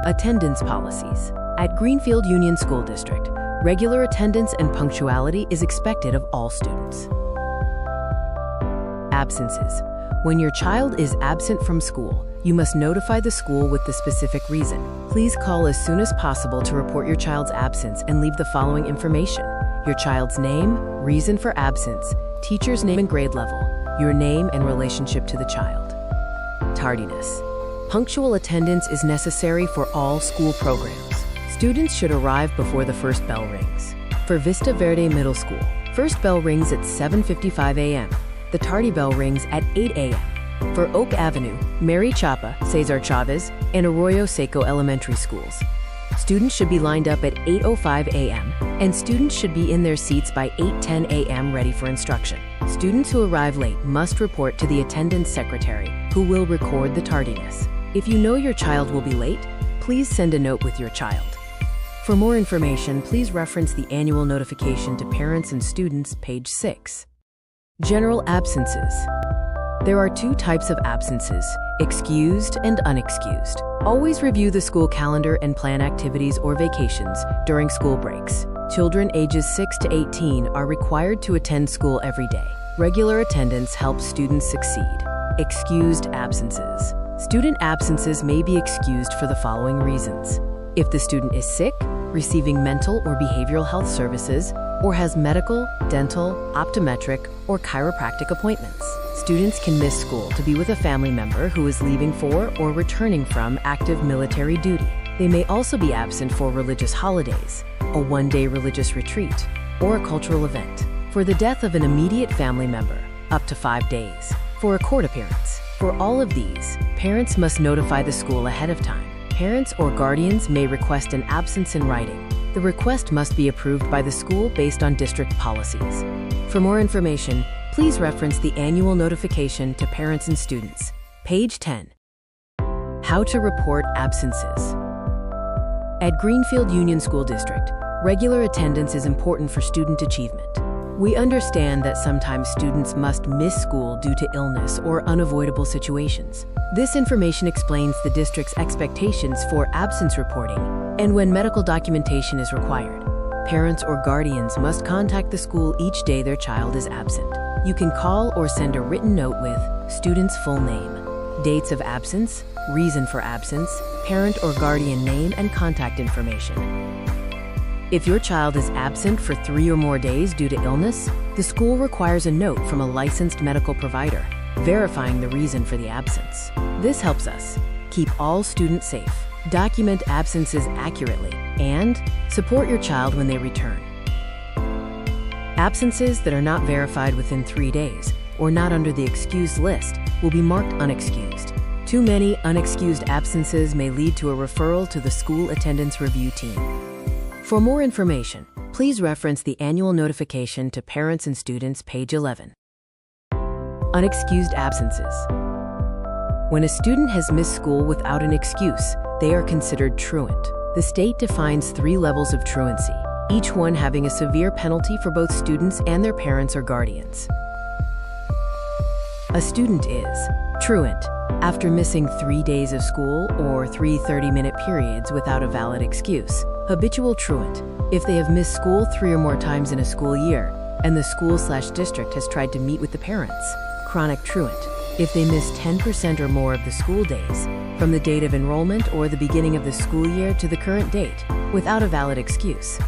Attendance policies. At Greenfield Union School District, regular attendance and punctuality is expected of all students. Absences. When your child is absent from school, you must notify the school with the specific reason. Please call as soon as possible to report your child's absence and leave the following information: your child's name, reason for absence, teacher's name and grade level, your name and relationship to the child. Tardiness. Punctual attendance is necessary for all school programs. Students should arrive before the first bell rings. For Vista Verde Middle School, first bell rings at 7:55 a.m. The tardy bell rings at 8 a.m. For Oak Avenue, Mary Chapa, Cesar Chavez, and Arroyo Seco Elementary Schools, students should be lined up at 8:05 a.m. and students should be in their seats by 8:10 a.m. ready for instruction. Students who arrive late must report to the attendance secretary, who will record the tardiness. If you know your child will be late, please send a note with your child. For more information, please reference the annual notification to parents and students, page 6. General absences. There are two types of absences: excused and unexcused. Always review the school calendar and plan activities or vacations during school breaks. Children ages 6 to 18 are required to attend school every day. Regular attendance helps students succeed. Excused absences. Student absences may be excused for the following reasons: if the student is sick, receiving mental or behavioral health services, or has medical, dental, optometric, or chiropractic appointments. Students can miss school to be with a family member who is leaving for or returning from active military duty. They may also be absent for religious holidays, a one-day religious retreat, or a cultural event. For the death of an immediate family member, up to 5 days. For a court appearance. For all of these, parents must notify the school ahead of time. Parents or guardians may request an absence in writing. The request must be approved by the school based on district policies. For more information, please reference the annual notification to parents and students, page 10. How to report absences. At Greenfield Union School District, regular attendance is important for student achievement. We understand that sometimes students must miss school due to illness or unavoidable situations. This information explains the district's expectations for absence reporting and when medical documentation is required. Parents or guardians must contact the school each day their child is absent. You can call or send a written note with student's full name, dates of absence, reason for absence, parent or guardian name, and contact information. If your child is absent for 3 or more days due to illness, the school requires a note from a licensed medical provider verifying the reason for the absence. This helps us keep all students safe, document absences accurately, and support your child when they return. Absences that are not verified within 3 days or not under the excused list will be marked unexcused. Too many unexcused absences may lead to a referral to the school attendance review team. For more information, please reference the annual notification to parents and students, page 11. Unexcused absences. When a student has missed school without an excuse, they are considered truant. The state defines 3 levels of truancy, each one having a severe penalty for both students and their parents or guardians. A student is truant after missing 3 days of school or 3 30-minute periods without a valid excuse. Habitual truant if they have missed school 3 or more times in a school year and the school/district has tried to meet with the parents. Chronic truant if they miss 10% or more of the school days from the date of enrollment or the beginning of the school year to the current date without a valid excuse.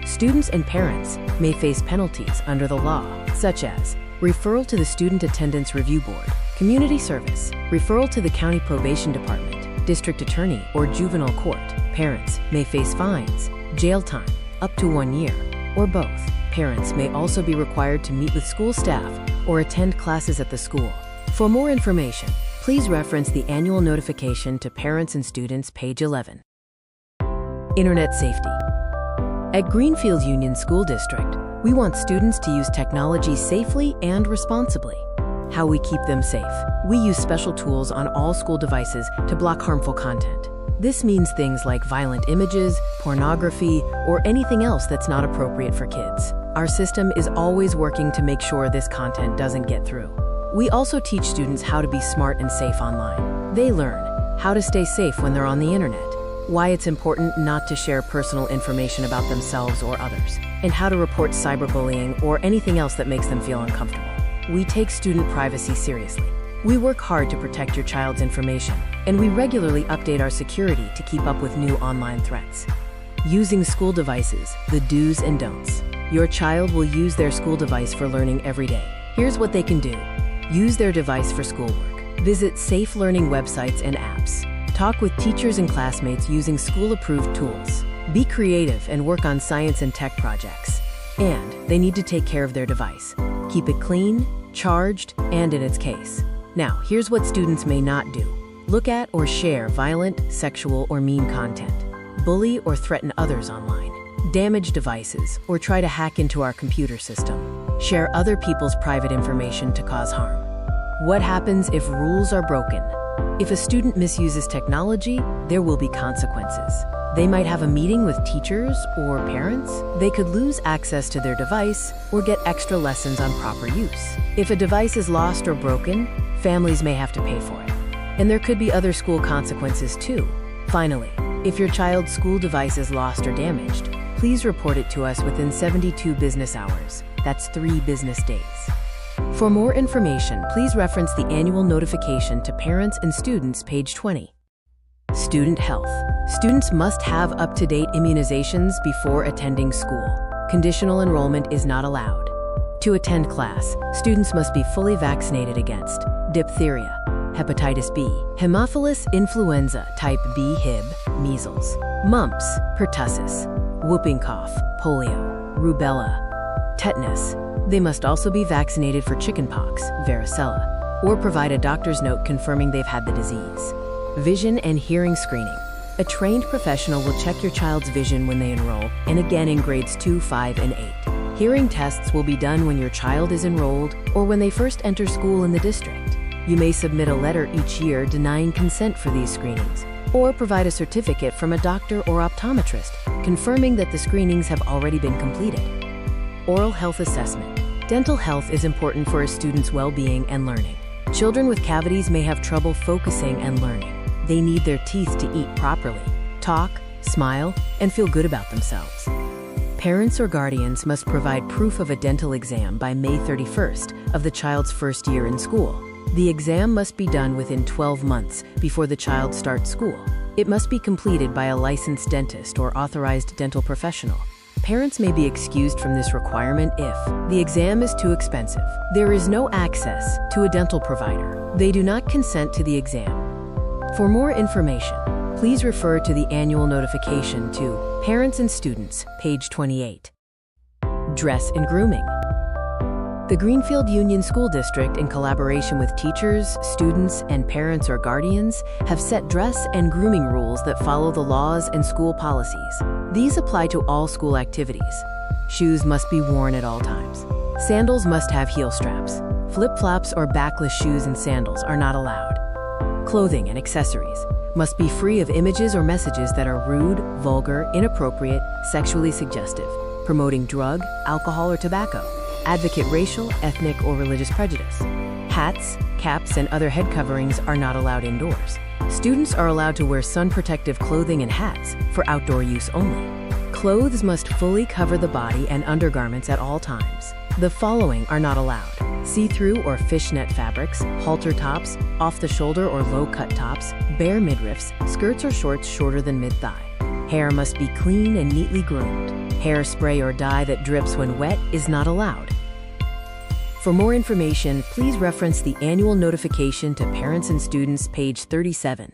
Students and parents may face penalties under the law, such as referral to the Student Attendance Review Board, community service, referral to the County Probation Department, District Attorney, or Juvenile Court. Parents may face fines, jail time, up to 1 year, or both. Parents may also be required to meet with school staff or attend classes at the school. For more information, please reference the annual notification to parents and students, page 11. Internet safety. At Greenfield Union School District, we want students to use technology safely and responsibly. How we keep them safe. We use special tools on all school devices to block harmful content. This means things like violent images, pornography, or anything else that's not appropriate for kids. Our system is always working to make sure this content doesn't get through. We also teach students how to be smart and safe online. They learn how to stay safe when they're on the internet, why it's important not to share personal information about themselves or others, and how to report cyberbullying or anything else that makes them feel uncomfortable. We take student privacy seriously. We work hard to protect your child's information, and we regularly update our security to keep up with new online threats. Using school devices, the do's and don'ts. Your child will use their school device for learning every day. Here's what they can do. Use their device for schoolwork. Visit safe learning websites and apps. Talk with teachers and classmates using school-approved tools. Be creative and work on science and tech projects. And they need to take care of their device. Keep it clean, charged, and in its case. Now, here's what students may not do. Look at or share violent, sexual, or mean content. Bully or threaten others online. Damage devices or try to hack into our computer system. Share other people's private information to cause harm. What happens if rules are broken? If a student misuses technology, there will be consequences. They might have a meeting with teachers or parents. They could lose access to their device or get extra lessons on proper use. If a device is lost or broken, families may have to pay for it. And there could be other school consequences too. Finally, if your child's school device is lost or damaged, please report it to us within 72 business hours. That's 3 business days. For more information, please reference the annual notification to parents and students, page 20. Student health. Students must have up-to-date immunizations before attending school. Conditional enrollment is not allowed. To attend class, students must be fully vaccinated against diphtheria, hepatitis B, Haemophilus influenza type B Hib, measles, mumps, pertussis, whooping cough, polio, rubella, tetanus. They must also be vaccinated for chickenpox, varicella, or provide a doctor's note confirming they've had the disease. Vision and hearing screening. A trained professional will check your child's vision when they enroll, and again in grades 2, 5, and 8. Hearing tests will be done when your child is enrolled or when they first enter school in the district. You may submit a letter each year denying consent for these screenings, or provide a certificate from a doctor or optometrist confirming that the screenings have already been completed. Oral health assessment. Dental health is important for a student's well-being and learning. Children with cavities may have trouble focusing and learning. They need their teeth to eat properly, talk, smile, and feel good about themselves. Parents or guardians must provide proof of a dental exam by May 31st of the child's first year in school. The exam must be done within 12 months before the child starts school. It must be completed by a licensed dentist or authorized dental professional. Parents may be excused from this requirement if the exam is too expensive, there is no access to a dental provider, they do not consent to the exam. For more information, please refer to the annual notification to Parents and Students, page 28. Dress and grooming. The Greenfield Union School District, in collaboration with teachers, students, and parents or guardians, have set dress and grooming rules that follow the laws and school policies. These apply to all school activities. Shoes must be worn at all times. Sandals must have heel straps. Flip-flops or backless shoes and sandals are not allowed. Clothing and accessories must be free of images or messages that are rude, vulgar, inappropriate, sexually suggestive, promoting drug, alcohol, or tobacco, advocate racial, ethnic, or religious prejudice. Hats, caps, and other head coverings are not allowed indoors. Students are allowed to wear sun-protective clothing and hats for outdoor use only. Clothes must fully cover the body and undergarments at all times. The following are not allowed: see-through or fishnet fabrics, halter tops, off-the-shoulder or low-cut tops, bare midriffs, skirts or shorts shorter than mid-thigh. Hair must be clean and neatly groomed. Hairspray or dye that drips when wet is not allowed. For more information, please reference the annual notification to Parents and Students, page 37.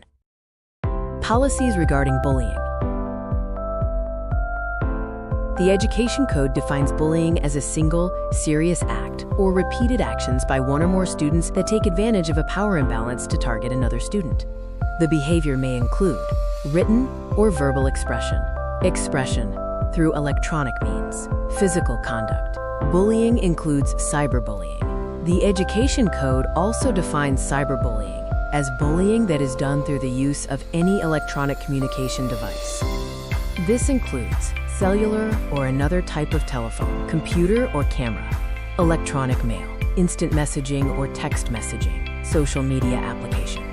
Policies regarding bullying. The Education Code defines bullying as a single, serious act or repeated actions by one or more students that take advantage of a power imbalance to target another student. The behavior may include written or verbal expression through electronic means, physical conduct. Bullying includes cyberbullying. The Education Code also defines cyberbullying as bullying that is done through the use of any electronic communication device. This includes cellular or another type of telephone, computer or camera, electronic mail, instant messaging or text messaging, social media application.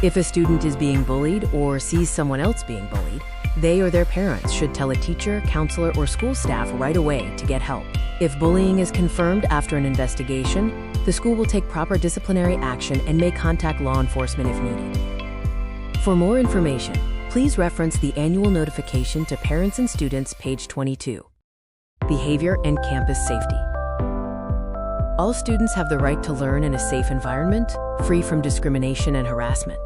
If a student is being bullied or sees someone else being bullied, they or their parents should tell a teacher, counselor, or school staff right away to get help. If bullying is confirmed after an investigation, the school will take proper disciplinary action and may contact law enforcement if needed. For more information, please reference the annual notification to parents and students, page 22. Behavior and campus safety. All students have the right to learn in a safe environment, free from discrimination and harassment.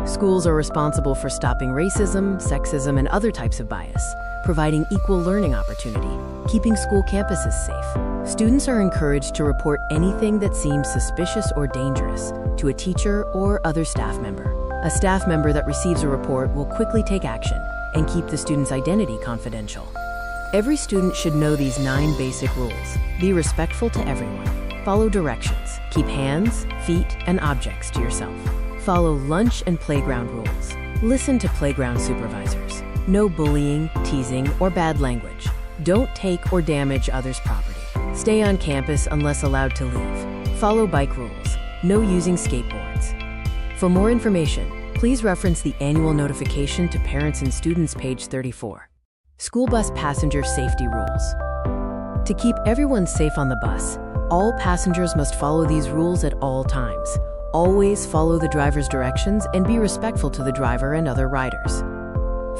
Schools are responsible for stopping racism, sexism, and other types of bias, providing equal learning opportunity, keeping school campuses safe. Students are encouraged to report anything that seems suspicious or dangerous to a teacher or other staff member. A staff member that receives a report will quickly take action and keep the student's identity confidential. Every student should know these 9 basic rules. Be respectful to everyone. Follow directions. Keep hands, feet, and objects to yourself. Follow lunch and playground rules. Listen to playground supervisors. No bullying, teasing, or bad language. Don't take or damage others' property. Stay on campus unless allowed to leave. Follow bike rules. No using skateboards. For more information, please reference the annual notification to parents and students, page 34. School bus passenger safety rules. To keep everyone safe on the bus, all passengers must follow these rules at all times. Always follow the driver's directions and be respectful to the driver and other riders.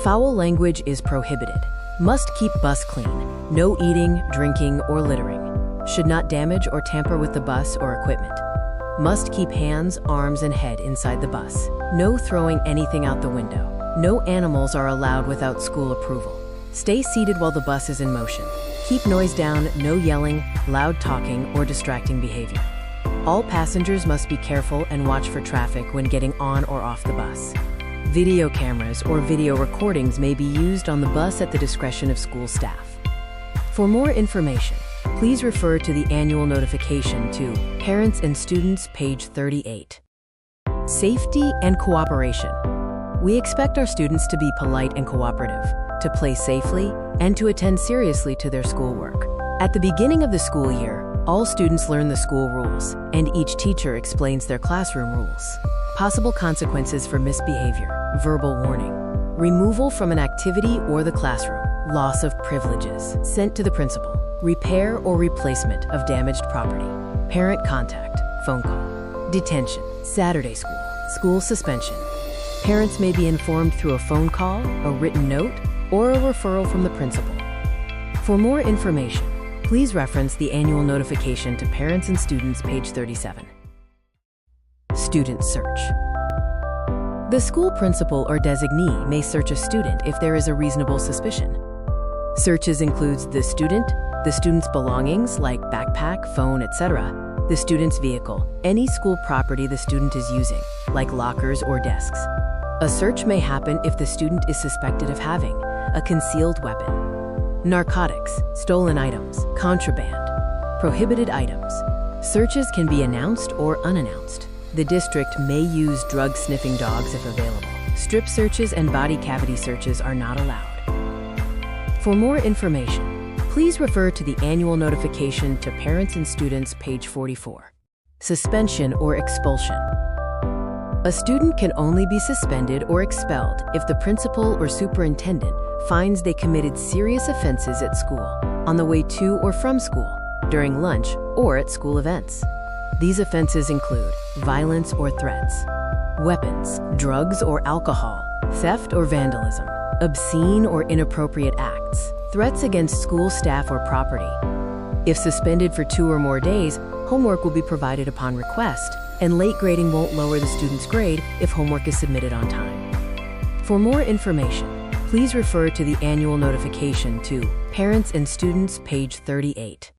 Foul language is prohibited. Must keep bus clean. No eating, drinking, or littering. Should not damage or tamper with the bus or equipment. Must keep hands, arms, and head inside the bus. No throwing anything out the window. No animals are allowed without school approval. Stay seated while the bus is in motion. Keep noise down, no yelling, loud talking, or distracting behavior. All passengers must be careful and watch for traffic when getting on or off the bus. Video cameras or video recordings may be used on the bus at the discretion of school staff. For more information, please refer to the annual notification to Parents and Students, page 38. Safety and cooperation. We expect our students to be polite and cooperative, to play safely, and to attend seriously to their schoolwork. At the beginning of the school year, all students learn the school rules, and each teacher explains their classroom rules. Possible consequences for misbehavior: verbal warning, removal from an activity or the classroom, loss of privileges, sent to the principal, repair or replacement of damaged property, parent contact, phone call, detention, Saturday school, school suspension. Parents may be informed through a phone call, a written note, or a referral from the principal. For more information, please reference the annual notification to Parents and Students, page 37. Student search. The school principal or designee may search a student if there is a reasonable suspicion. Searches includes the student's belongings like backpack, phone, etc., the student's vehicle, any school property the student is using, like lockers or desks. A search may happen if the student is suspected of having a concealed weapon, narcotics, stolen items, contraband, prohibited items. Searches can be announced or unannounced. The district may use drug-sniffing dogs if available. Strip searches and body cavity searches are not allowed. For more information, please refer to the annual notification to Parents and Students, page 44. Suspension or expulsion. A student can only be suspended or expelled if the principal or superintendent finds they committed serious offenses at school, on the way to or from school, during lunch, or at school events. These offenses include violence or threats, weapons, drugs or alcohol, theft or vandalism, obscene or inappropriate acts, threats against school staff or property. If suspended for 2 or more days, homework will be provided upon request, and late grading won't lower the student's grade if homework is submitted on time. For more information, please refer to the annual notification to Parents and Students, page 38.